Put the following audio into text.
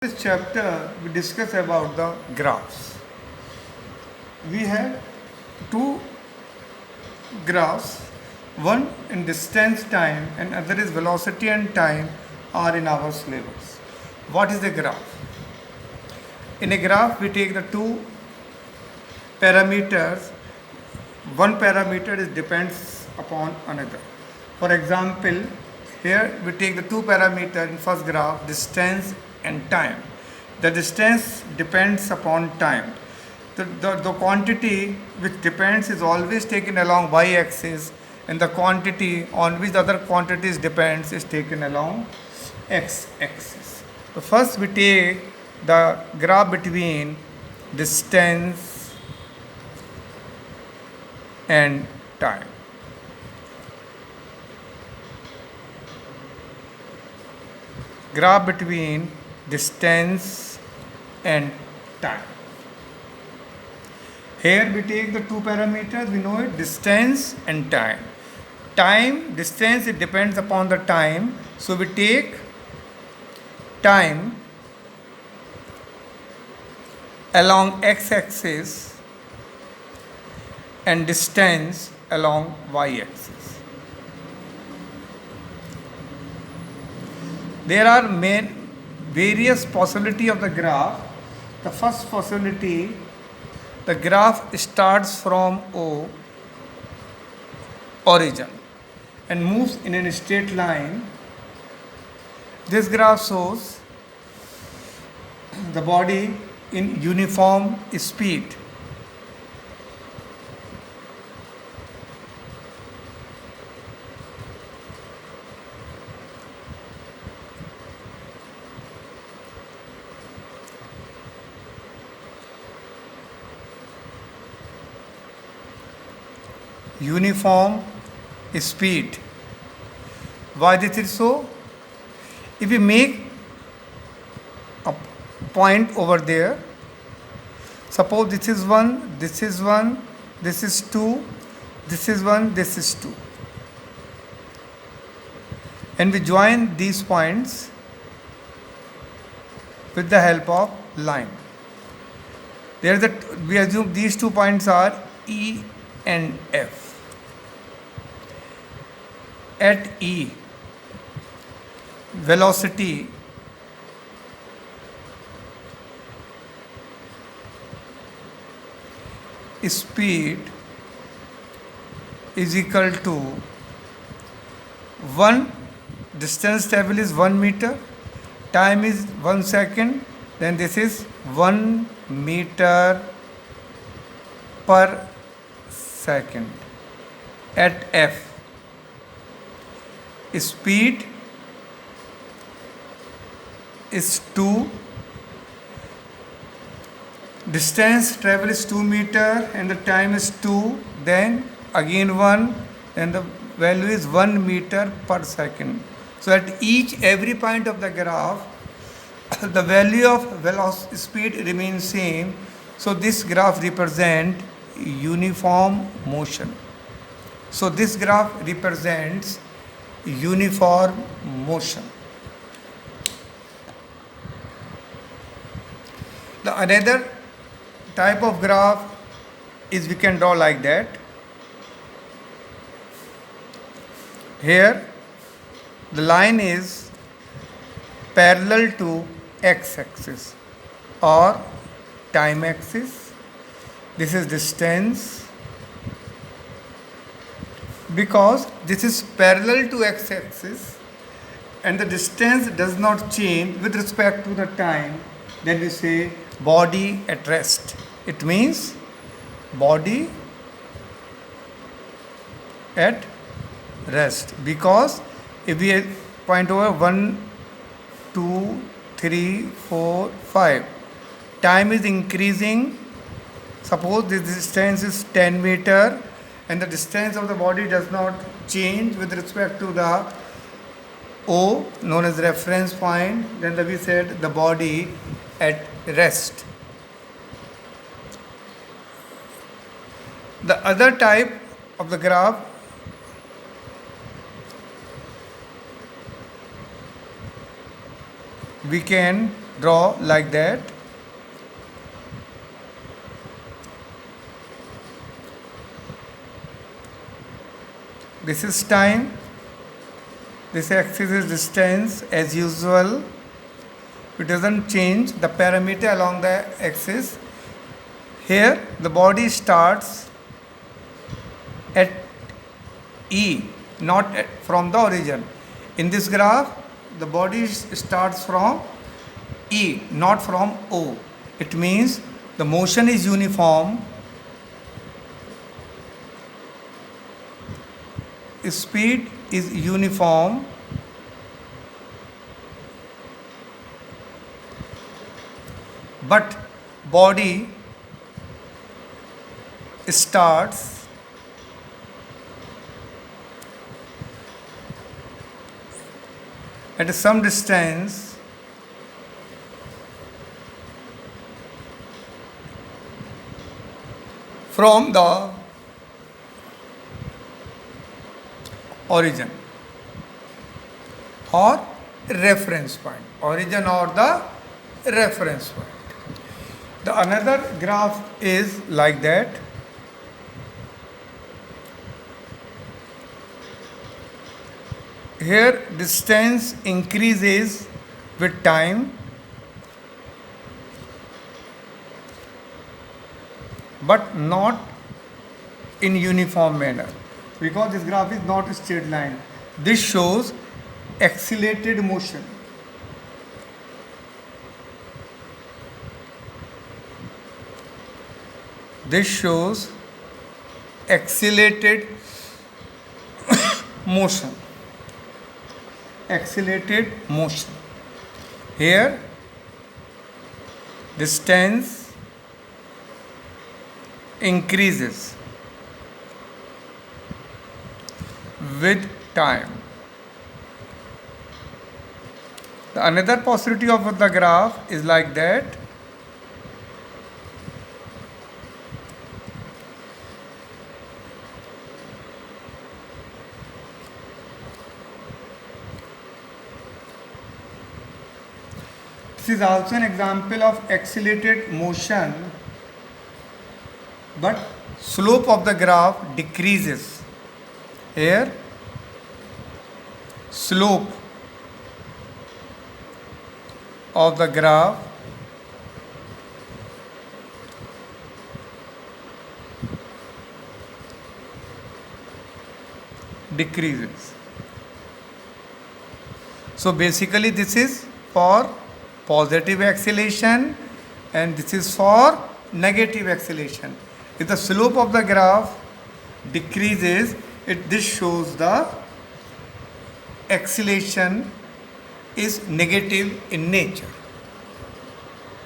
This chapter we discuss about the graphs. We have two graphs, one in distance time and other is velocity and time are in our syllabus. What is a graph? In a graph we take the two parameters. One parameter is depends upon another. For example, here we take the two parameter in first graph, distance and time. The distance depends upon time. The quantity which depends is always taken along y-axis, and the quantity on which the other quantities depends is taken along x-axis. So first we take the graph between distance and time. Graph between distance and time. Here we take the two parameters, we know it, distance and time. Time, distance, it depends upon the time. So we take time along x-axis and distance along y-axis. There are various possibility of the graph. The first possibility, the graph starts from O origin and moves in a straight line. This graph shows the body in uniform speed. Uniform speed. Why this is so? If we make a point over there, suppose this is 1, this is 1, this is 2, this is 1, this is 2, and we join these points with the help of line. We assume these 2 points are E and F. At E, velocity speed is equal to 1, distance travel is 1 meter, time is 1 second, then this is 1 meter per second. At F, speed is 2, distance travel is 2 meter and the time is 2, then again 1, and the value is 1 meter per second. So at every point of the graph the value of velocity speed remains same. So this graph represents uniform motion. So this graph represents uniform motion. The another type of graph is we can draw like that. Here the line is parallel to x-axis or time axis. This is distance. Because this is parallel to x-axis and the distance does not change with respect to the time, then we say body at rest. It means body at rest, because if we point over 1, 2, 3, 4, 5, time is increasing. Suppose this distance is 10 meter and the distance of the body does not change with respect to the O, known as reference point, then we said the body at rest. The other type of the graph we can draw like that. This is time, this axis is distance as usual. It doesn't change the parameter along the axis. Here the body starts at E, not from the origin. In this graph, the body starts from E, not from O. It means the motion is uniform, speed is uniform, but body starts at some distance from the origin or reference point, origin or the reference point. The another graph is like that. Here distance increases with time, but not in uniform manner, because this graph is not a straight line. This shows accelerated motion. This shows accelerated motion. Accelerated motion. Here distance increases with time. The another possibility of the graph is like that. This is also an example of accelerated motion, but slope of the graph decreases. Here slope of the graph decreases. So basically this is for positive acceleration and this is for negative acceleration. If the slope of the graph decreases, this shows the acceleration is negative in nature.